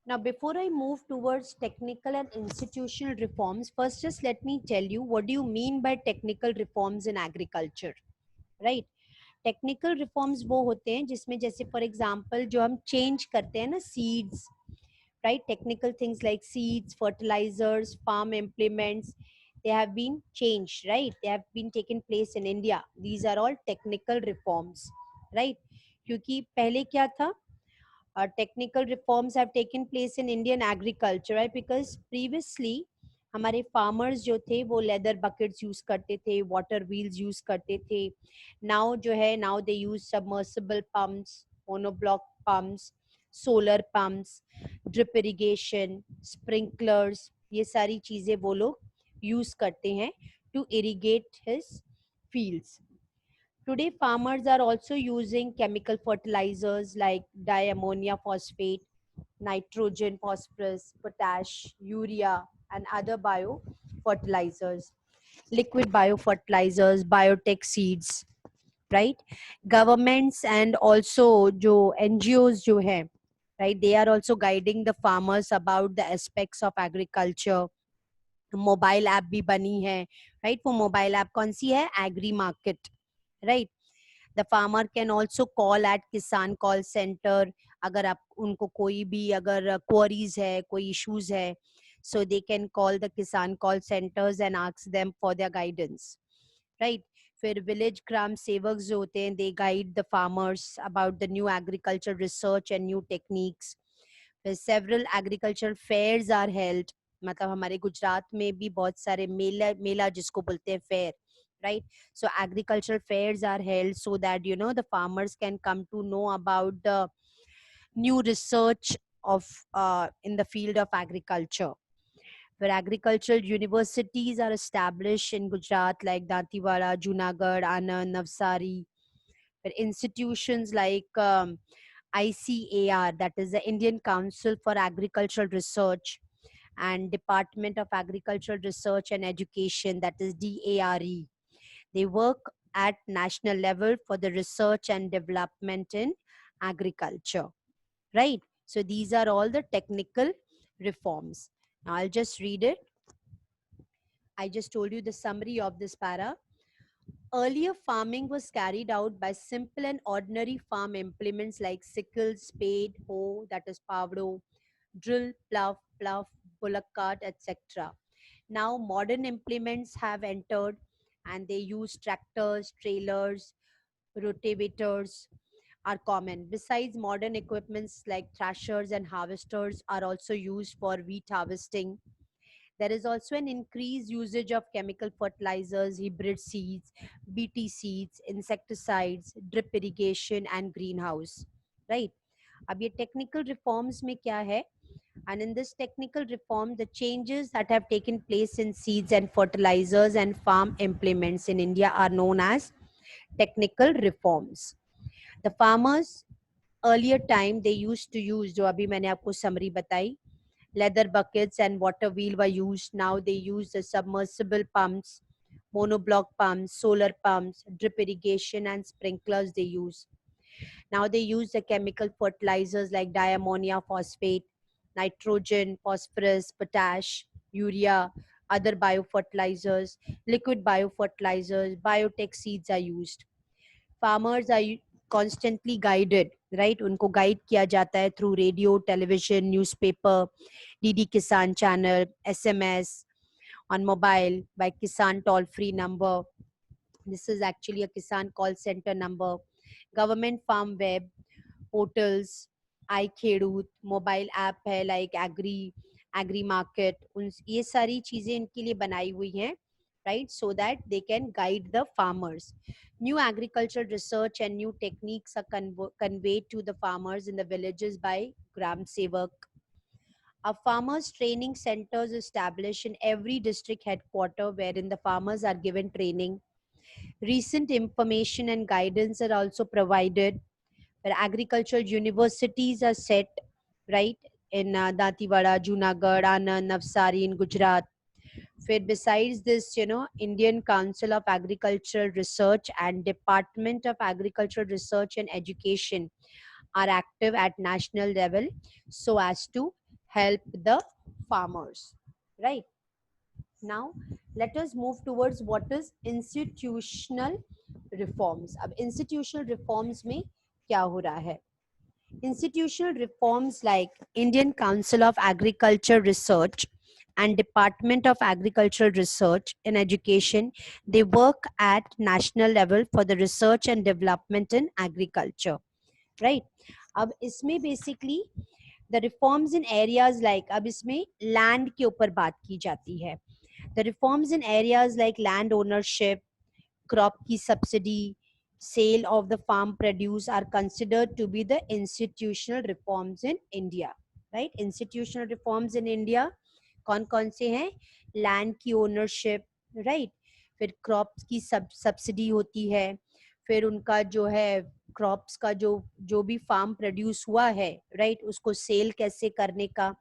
Now, before I move towards technical and institutional reforms, first just let me tell you what do you mean by technical reforms in agriculture, right? Technical reforms वो होते हैं जिसमें जैसे for example जो हम change करते हैं ना seeds, right? Technical things like seeds, fertilizers, farm implements, they have been changed, right? They have been taken place in India. These are all technical reforms, right? क्योंकि पहले क्या था, technical reforms have taken place in Indian agriculture, right? Because previously हमारे farmers जो थे वो leather buckets use करते थे, water wheels use करते थे. Now जो है, now they use submersible pumps, monoblock pumps, solar pumps, drip irrigation, sprinklers, ये सारी चीजें वो लोग use करते हैं to irrigate his fields. Today, farmers are also using chemical fertilizers like diammonia phosphate, nitrogen, phosphorus, potash, urea, and other bio fertilizers, liquid biofertilizers, biotech seeds, right? Governments and also जो NGOs जो हैं, right? They are also guiding the farmers about the aspects of agriculture. Mobile app भी बनी है, right? वो mobile app कौन सी है? Agri market, right? The farmer can also call at किसान कॉल सेंटर, अगर आप उनको कोई भी अगर क्वेरीज है, कोई इश्यूज है, so they can call the kisan call centers and ask them for their guidance, right? फिर विलेज ग्राम सेवक जो होते हैं, they guide the farmers about the new agriculture research and new techniques. फिर several agricultural fairs are held, मतलब हमारे गुजरात में भी बहुत सारे मेला मेला जिसको बोलते हैं fair, right? So agricultural fairs are held so that the farmers can come to know about the new research of in the field of agriculture. Where agricultural universities are established in Gujarat like Dantewada, Junagadh, Anand, Navsari. Where institutions like ICAR, that is the Indian Council for Agricultural Research, and Department of Agricultural Research and Education, that is DARE. They work at national level for the research and development in agriculture, right? So these are all the technical reforms. Now I'll just read it. I just told you the summary of this para. Earlier farming was carried out by simple and ordinary farm implements like sickle, spade, hoe, that is pavdo, drill, plough, bullock cart, etc. Now modern implements have entered and they use tractors, trailers, rotavators are common. Besides, modern equipments like thrashers and harvesters are also used for wheat harvesting. There is also an increased usage of chemical fertilizers, hybrid seeds, BT seeds, insecticides, drip irrigation and greenhouse, right? अब ये technical reforms में क्या है? And in this technical reform, the changes that have taken place in seeds and fertilizers and farm implements in India are known as technical reforms. The farmers earlier time they used to use, जो अभी मैंने आपको summary बताई, leather buckets and water wheel were used. Now they use the submersible pumps, monoblock pumps, solar pumps, drip irrigation and sprinklers they use. Now they use the chemical fertilizers like diammonia phosphate, nitrogen, phosphorus, potash, urea, other biofertilizers, liquid biofertilizers, biotech seeds are used. Farmers are constantly guided, right? उनको guide किया जाता है through radio, television, newspaper, DD Kisan channel, SMS, on mobile by Kisan toll free number. This is actually a Kisan call center number. Government farm web portals, iKhedut, mobile app है like agri market, उन ये सारी चीजें इनके लिए बनाई हुई हैं, right? So that they can guide the farmers. New agricultural research and new techniques are conveyed to the farmers in the villages by Gram Sevak. A farmers training centers established in every district headquarter wherein the farmers are given training. Recent information and guidance are also provided, where agricultural universities are set, right, in Dantewada, Junagadh, Anand, Navsari in Gujarat. Besides this, Indian Council of Agricultural Research and Department of Agricultural Research and Education are active at national level so as to help the farmers, right? Now let us move towards what is institutional reforms. अब institutional reforms में क्या हो रहा है? Institutional reforms like Indian Council of Agriculture Research and Department of Agricultural Research and Education, they work at national level for the research and development in agriculture, right? अब इसमें basically the reforms in areas like, अब इसमें land के ऊपर बात की जाती है. The reforms in areas like land ownership, crop की subsidy, sale of the farm produce are considered to be the institutional reforms in India, right? Institutional reforms in India कौन कौन से हैं? लैंड की ओनरशिप, राइट, फिर crops की subsidy होती है, फिर उनका जो है क्रॉप्स का जो भी फार्म प्रोड्यूस हुआ है, राइट, उसको सेल कैसे करने का,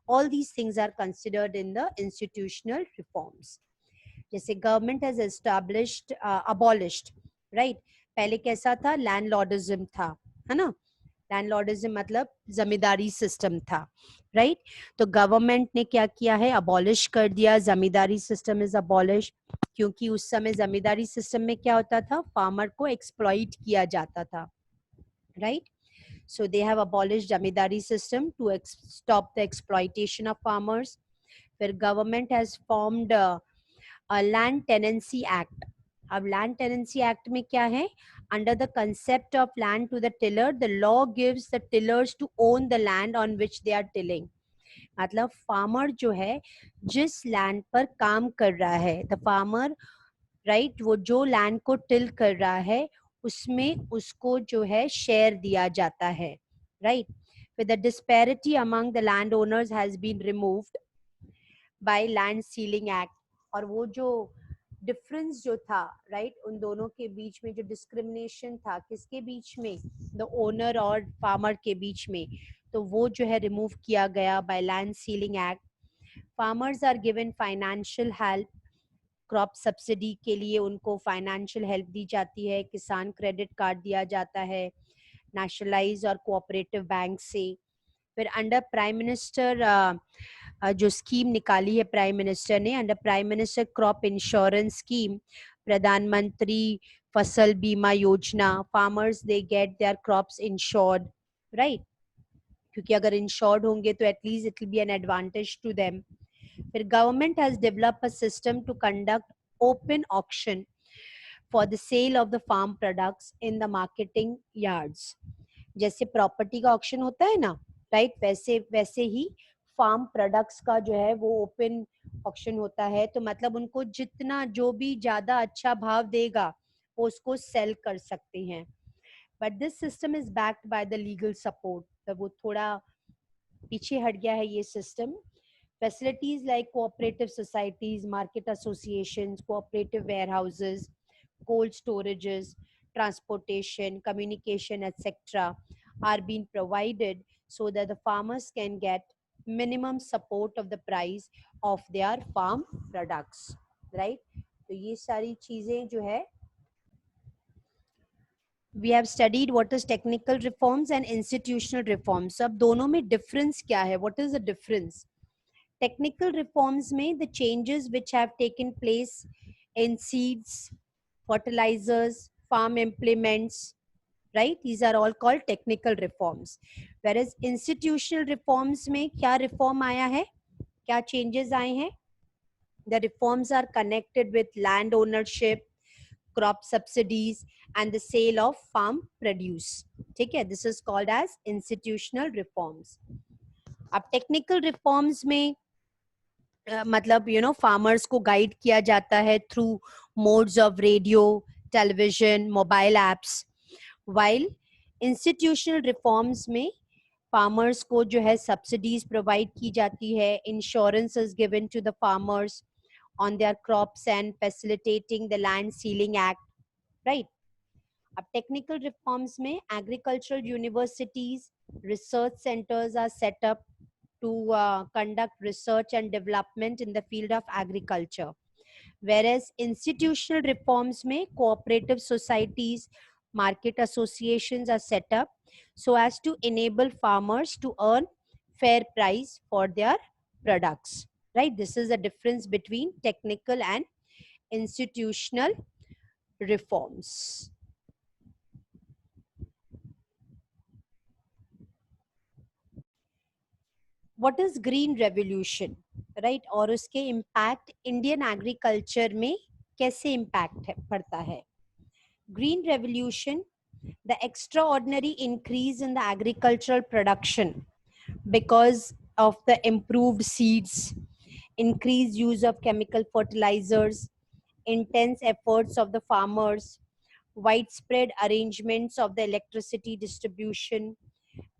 all these things are considered in the institutional reforms. जैसे government has established abolished, right, पहले कैसा था? लैंडलॉर्डिज्म था, है ना? लैंडलॉर्डिज्म मतलब जमींदारी सिस्टम था, राइट? तो गवर्नमेंट ने क्या किया है? अबॉलिश कर दिया, जमींदारी सिस्टम इज अबॉलिश. क्योंकि उस समय जमींदारी सिस्टम में क्या होता था? फार्मर को एक्सप्लॉइट किया जाता था, right? So they have abolished zamindari system to stop the exploitation of farmers. Where government has formed a land tenancy act. अब land tenancy act में क्या है? Under the concept of land to the tiller, the law gives the tillers to own the land on which they are tilling. मतलब farmer जो है जिस land पर काम कर रहा है, the farmer, right, वो जो land को till कर रहा है उसमें उसको जो है शेयर दिया जाता है, right? With the disparity among the landowners has been removed by land sealing act. और वो जो डिफरेंस जो था, राइट, उन दोनों के बीच में जो डिस्क्रिमिनेशन था, किसके बीच में? द ओनर और फार्मर के बीच में, तो वो जो है रिमूव किया गया by land ceiling act. Farmers are given financial help, crop subsidy के लिए उनको फाइनेंशियल हेल्प दी जाती है, किसान क्रेडिट कार्ड दिया जाता है नेशनलाइज और कोऑपरेटिव बैंक से. फिर अंडर प्राइम मिनिस्टर जो स्कीम निकाली है प्राइम मिनिस्टर ने, under prime minister crop insurance scheme, Pradhan Mantri Fasal Bima Yojana, farmers they get their crops insured, right, क्योंकि अगर इंश्योर्ड होंगे तो at least it will be an advantage to them. फिर government has develop a system to conduct open auction for the sale of the farm products in the marketing yards. जैसे property का auction होता है ना, right, वैसे ही farm products का जो है वो ओपन ऑक्शन होता है. तो मतलब उनको जितना जो भी ज्यादा अच्छा भाव देगा वो उसको सेल कर सकते हैं. But this system is backed by the legal support. तो वो थोड़ा पीछे हट गया है ये system. Facilities like cooperative societies, market associations, cooperative warehouses, cold storages, transportation, communication, etc. are being provided so that the farmers can get minimum support of the price of their farm products, right? तो ये सारी चीजें जो है, we have studied what is technical reforms and institutional reforms. अब दोनों में difference क्या है? What is the difference? Technical reforms में the changes which have taken place in seeds, fertilizers, farm implements, right? These are all called technical reforms. Whereas institutional reforms में क्या reform आया है? क्या changes आए हैं? The reforms are connected with land ownership, crop subsidies and the sale of farm produce. ठीक है? This is called as institutional reforms. अब technical reforms में मतलब फार्मर्स को गाइड किया जाता है through modes of radio, television, mobile apps. While institutional reforms में फार्मर्स को जो है सब्सिडीज प्रोवाइड की जाती है, insurance is given to the farmers on their crops and facilitating the land ceiling act, right. अब टेक्निकल रिफॉर्म्स में agricultural universities, research centres are set up to conduct research and development in the field of agriculture. Whereas institutional reforms में cooperative societies, market associations are set up so as to enable farmers to earn fair price for their products, right? This is the difference between technical and institutional reforms. What is green revolution, right? और उसके impact Indian agriculture में कैसे impact पड़ता है? Green revolution, the extraordinary increase in the agricultural production because of the improved seeds, increased use of chemical fertilizers, intense efforts of the farmers, widespread arrangements of the electricity distribution,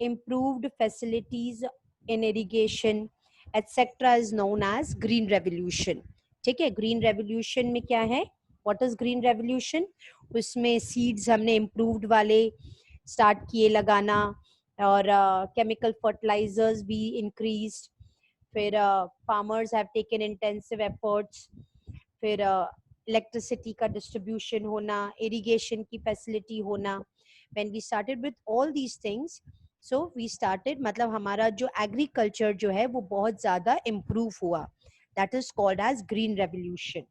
improved facilities in irrigation, etc. is known as green revolution. ठीक है, green revolution में क्या है? What is green revolution? उसमें seeds हमने improved वाले start किए लगाना, और chemical fertilizers भी increased, फिर farmers have taken intensive efforts, फिर electricity का distribution होना, irrigation की facility होना. When we started with all these things, so we started, मतलब हमारा जो agriculture जो है वो बहुत ज़्यादा improve हुआ. That is called as green revolution.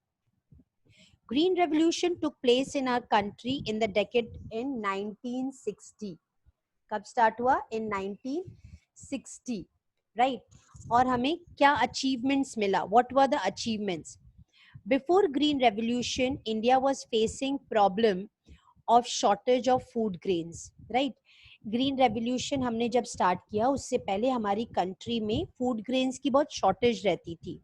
Green revolution took place in our country in the decade in 1960. कब start हुआ? In 1960, right? और हमें क्या achievements मिला? What were the achievements? Before green revolution, India was facing problem of shortage of food grains, right? Green revolution हमने जब start किया उससे पहले हमारी कंट्री में फूड ग्रेन्स की बहुत शॉर्टेज रहती थी.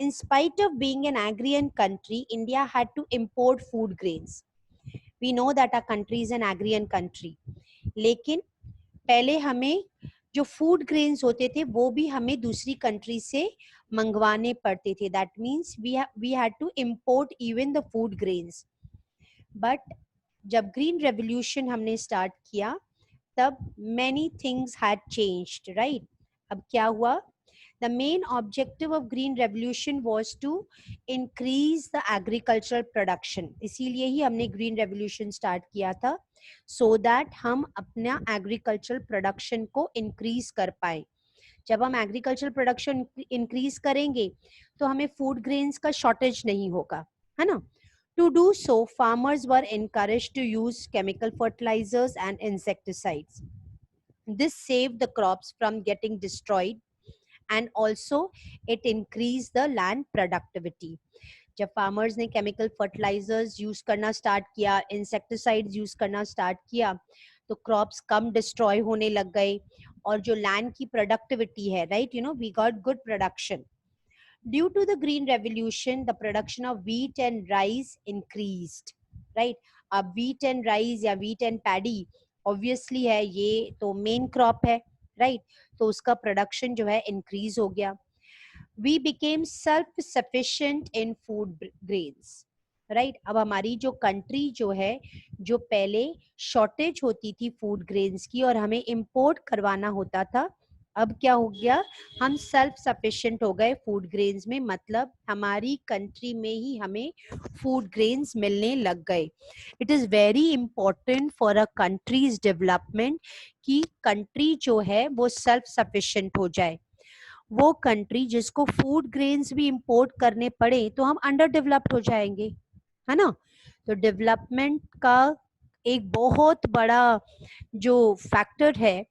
In spite of being an agrarian country, India had to import food grains. We know that our country is an agrarian country. लेकिन पहले हमें जो फूड ग्रेन्स होते थे वो भी हमें दूसरी कंट्री से मंगवाने पड़ते थे. That means we had to import even the food grains. But जब ग्रीन रेवोल्यूशन हमने स्टार्ट किया तब many things had changed, right? अब क्या हुआ? The main objective of green revolution was to increase the agricultural production. इसीलिए ही हमने green revolution start किया था, so that हम अपना agricultural production को increase कर पाए. जब हम agricultural production increase करेंगे तो हमें food grains का shortage नहीं होगा, है ना? To do so, farmers were encouraged to use chemical fertilizers and insecticides. This saved the crops from getting destroyed and also it increased the land productivity. जब farmers ने chemical fertilizers use करना start किया, insecticides use करना start किया, तो crops कम destroy होने लग गए और जो land की productivity है, right, you know, we got good production. Due to the green revolution, the production of wheat and rice increased, right? अब wheat and rice या wheat and paddy obviously है, ये तो main crop है, right? तो उसका production जो है increase हो गया. We became self-sufficient in food grains, right? अब हमारी जो country जो है, जो पहले shortage होती थी food grains की और हमें import करवाना होता था, अब क्या हो गया? हम सेल्फ सफिशिएंट हो गए फूड ग्रेन्स में. मतलब हमारी कंट्री में ही हमें फूड ग्रेन्स मिलने लग गए. It is very important for a countries development कि कंट्री जो है वो सेल्फ सफिशिएंट हो जाए. वो कंट्री जिसको फूड ग्रेन्स भी इंपोर्ट करने पड़े तो हम अंडर डेवलप्ड हो जाएंगे, है ना? तो डेवलपमेंट का एक बहुत बड़ा जो फैक्टर है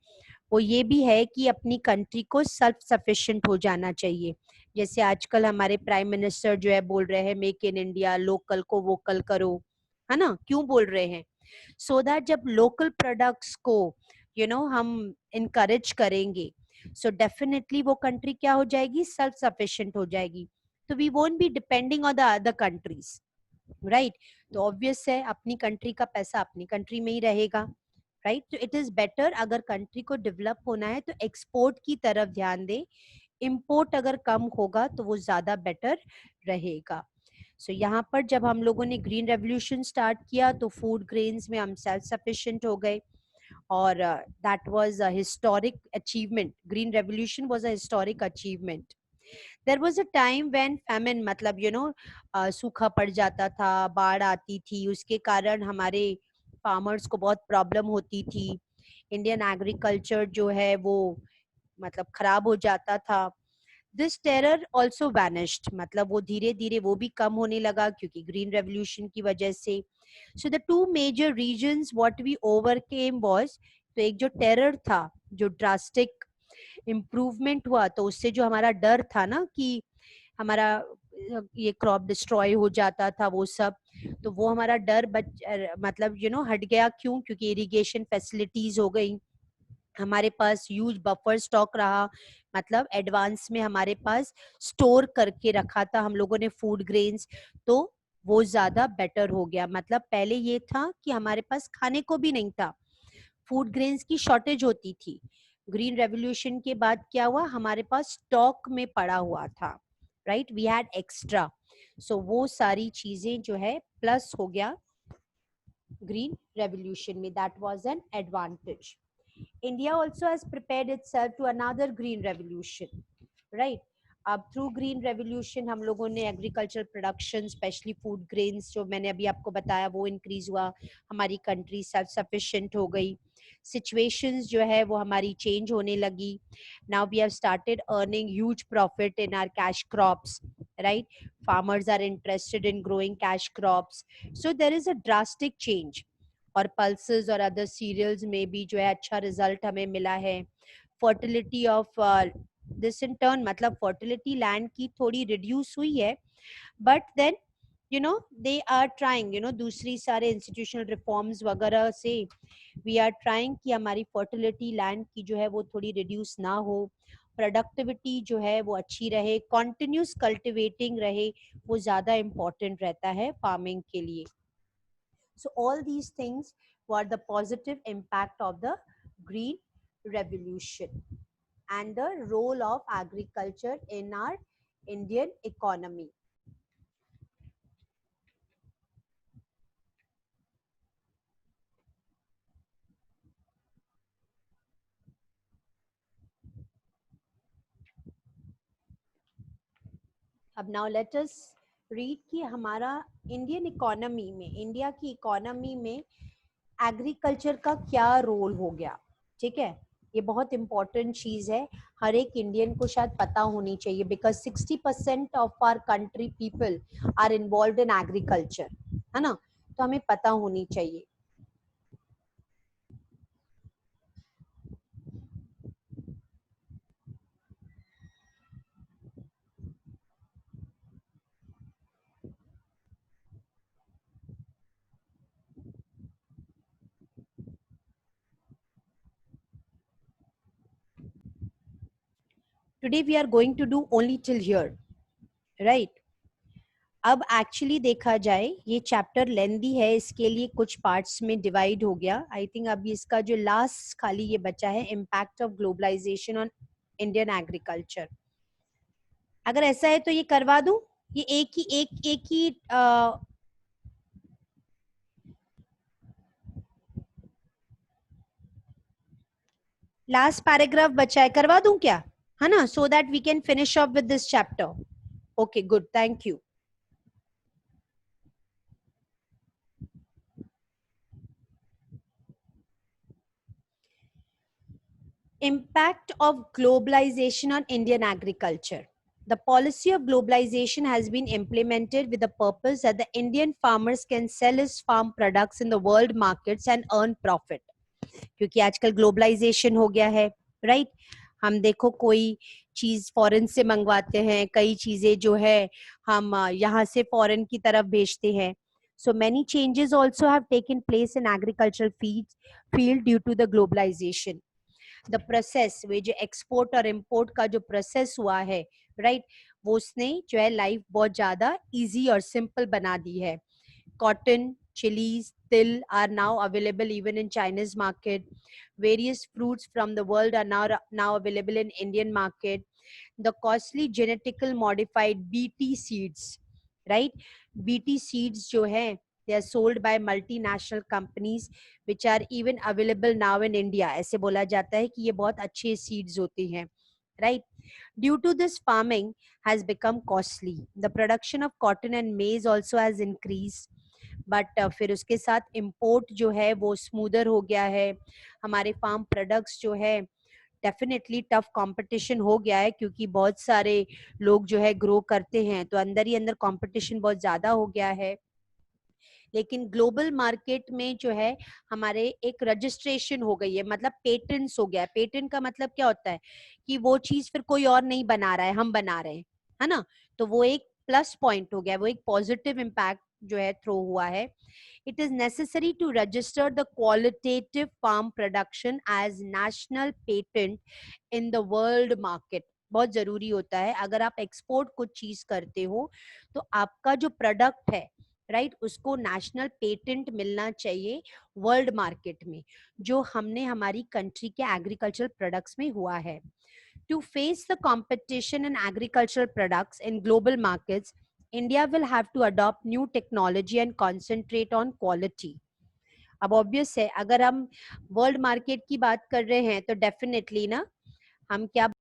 वो ये भी है कि अपनी कंट्री को सेल्फ सफिशिएंट हो जाना चाहिए. जैसे आजकल हमारे प्राइम मिनिस्टर जो है बोल रहे हैं मेक इन इंडिया, लोकल को वोकल करो, है ना? क्यों बोल रहे हैं? सो दैट जब लोकल प्रोडक्ट्स को हम इनकरेज करेंगे सो डेफिनेटली वो कंट्री क्या हो जाएगी? सेल्फ सफिशिएंट हो जाएगी. तो we won't be depending on the other countries, right? तो ऑब्वियस है अपनी कंट्री का पैसा अपनी कंट्री में ही रहेगा, राइट? तो इट इज बेटर अगर कंट्री को डेवलप होना है तो एक्सपोर्ट की तरफ ध्यान दे. इंपोर्ट अगर कम होगा तो वो ज्यादा बेटर रहेगा. सो यहाँ पर जब हम लोगों ने ग्रीन रेवोल्यूशन स्टार्ट किया तो फूड ग्रेन्स में हम सेल्फ सफिशिएंट हो गए और that was a historic achievement. Green revolution was a historic achievement. There was a time when famine, मतलब सूखा पड़ जाता था, बाढ़ आती थी, उसके कारण हमारे फार्मर्स को बहुत प्रॉब्लम होती थी. इंडियन एग्रीकल्चर जो है वो मतलब खराब हो जाता था, दिस टेरर ऑल्सो वैनिश्ड, मतलब वो धीरे धीरे वो भी कम होने लगा क्योंकि ग्रीन रेवोल्यूशन की वजह से. So the two major reasons what we overcame was, तो एक जो टेरर था, जो ड्रास्टिक इम्प्रूवमेंट हुआ, तो उससे जो हमारा डर था ना कि हमारा ये क्रॉप डिस्ट्रॉय हो जाता था वो सब, तो वो हमारा डर मतलब हट गया. क्यों? क्योंकि इरिगेशन फैसिलिटीज हो गई, हमारे पास ह्यूज बफर स्टॉक रहा, मतलब एडवांस में हमारे पास स्टोर करके रखा था हम लोगों ने फूड ग्रेन्स, तो वो ज्यादा बेटर हो गया. मतलब पहले ये था कि हमारे पास खाने को भी नहीं था, फूड ग्रेन्स की शॉर्टेज होती थी. ग्रीन रेवोल्यूशन के बाद क्या हुआ, हमारे पास स्टॉक में पड़ा हुआ था, राइट, वी हैड एक्स्ट्रा. सो वो सारी चीजें जो है प्लस हो गया ग्रीन रेवोल्यूशन में, that was an advantage. India also has prepared itself to another green revolution, right? अब थ्रू ग्रीन रेवोल्यूशन हम लोगों ने agriculture production, specially food grains जो मैंने अभी आपको बताया, वो इंक्रीज हुआ, हमारी कंट्री सेल्फ सफिशिएंट हो गई, सिचुएशंस जो है वो हमारी चेंज होने लगी. Now we have started earning huge profit in our cash crops, right, farmers are interested in growing cash crops, so there is a drastic change. और पल्सेस और अदर सीरियल्स में भी जो है अच्छा रिजल्ट हमें मिला है. Fertility of this in turn, मतलब फर्टिलिटी लैंड की थोड़ी रिड्यूस हुई है, but then they are trying, दूसरी सारे इंस्टीट्यूशनल रिफॉर्म्स वगैरह से वी आर ट्राइंग कि हमारी फर्टिलिटी लैंड की जो है वो थोड़ी रिड्यूस ना हो, प्रोडक्टिविटी जो है वो अच्छी रहे, कॉन्टिन्यूस कल्टिवेटिंग रहे, वो ज़्यादा इम्पोर्टेंट रहता है फार्मिंग के लिए. So all these things were the positive impact of the green revolution and the role of agriculture in our Indian economy. अब now let us read कि हमारा इंडियन इकोनॉमी में, इंडिया की इकोनॉमी में एग्रीकल्चर का क्या रोल हो गया. ठीक है, ये बहुत इंपॉर्टेंट चीज है, हर एक इंडियन को शायद पता होनी चाहिए, because 60% of our country people are involve in agriculture, है ना, तो हमें पता होनी चाहिए. Today we are going to do only till here, right. अब एक्चुअली देखा जाए ये चैप्टर लेंदी है, इसके लिए कुछ पार्ट्स में डिवाइड हो गया. आई थिंक अभी इसका जो लास्ट खाली ये बचा है, impact of globalization on Indian agriculture. अगर ऐसा है तो ये करवा दूं, ये एक ही लास्ट पैराग्राफ बचा है, करवा दूं क्या, है ना, so that we can finish off with this chapter. Okay good, thank you. Impact of globalization on Indian agriculture. The policy of globalization has been implemented with the purpose that the Indian farmers can sell his farm products in the world markets and earn profit. क्योंकि आजकल globalisation हो गया है, right. हम देखो कोई चीज foreign से मंगवाते हैं, कई चीजें जो है हम यहाँ से फॉरेन की तरफ भेजते हैं. So many changes also have taken place in agricultural field due to the globalization. The process, वे जो एक्सपोर्ट और इम्पोर्ट का जो प्रोसेस हुआ है, राइट, वो उसने जो है लाइफ बहुत ज्यादा इजी और सिंपल बना दी है. Cotton, chilies, till are now available even in Chinese market. Various fruits from the world are now available in Indian market. The costly genetically modified BT seeds, right? BT seeds जो है, they are sold by multinational companies which are even available now in India. ऐसे बोला जाता है कि ये बहुत अच्छे seeds होते हैं, right? Due to this, farming has become costly. The production of cotton and maize also has increased. But फिर उसके साथ इम्पोर्ट जो है वो स्मूदर हो गया है. हमारे फार्म प्रोडक्ट्स जो है डेफिनेटली टफ कंपटीशन हो गया है, क्योंकि बहुत सारे लोग जो है ग्रो करते हैं, तो अंदर ही अंदर कंपटीशन बहुत ज़्यादा हो गया है। लेकिन ग्लोबल मार्केट में जो है हमारे एक रजिस्ट्रेशन हो गई है, मतलब पेटेंट्स हो गया है। पेटेंट का मतलब क्या होता है कि वो चीज फिर कोई और नहीं बना रहा है, हम बना रहे हैं, है ना। तो वो एक प्लस पॉइंट हो गया, वो एक पॉजिटिव इम्पैक्ट जो है थ्रो हुआ है। It is necessary to register the qualitative farm production as national patent in the world market. बहुत जरूरी होता है, अगर आप एक्सपोर्ट कुछ चीज करते हो तो आपका जो प्रोडक्ट है, राइट, उसको नेशनल पेटेंट मिलना चाहिए वर्ल्ड मार्केट में, जो हमने हमारी कंट्री के एग्रीकल्चरल प्रोडक्ट्स में हुआ है। To face the competition in agricultural products in global markets, India will have to adopt new technology and concentrate on quality. अब ऑब्वियस है, अगर हम वर्ल्ड मार्केट की बात कर रहे हैं तो डेफिनेटली ना हम क्या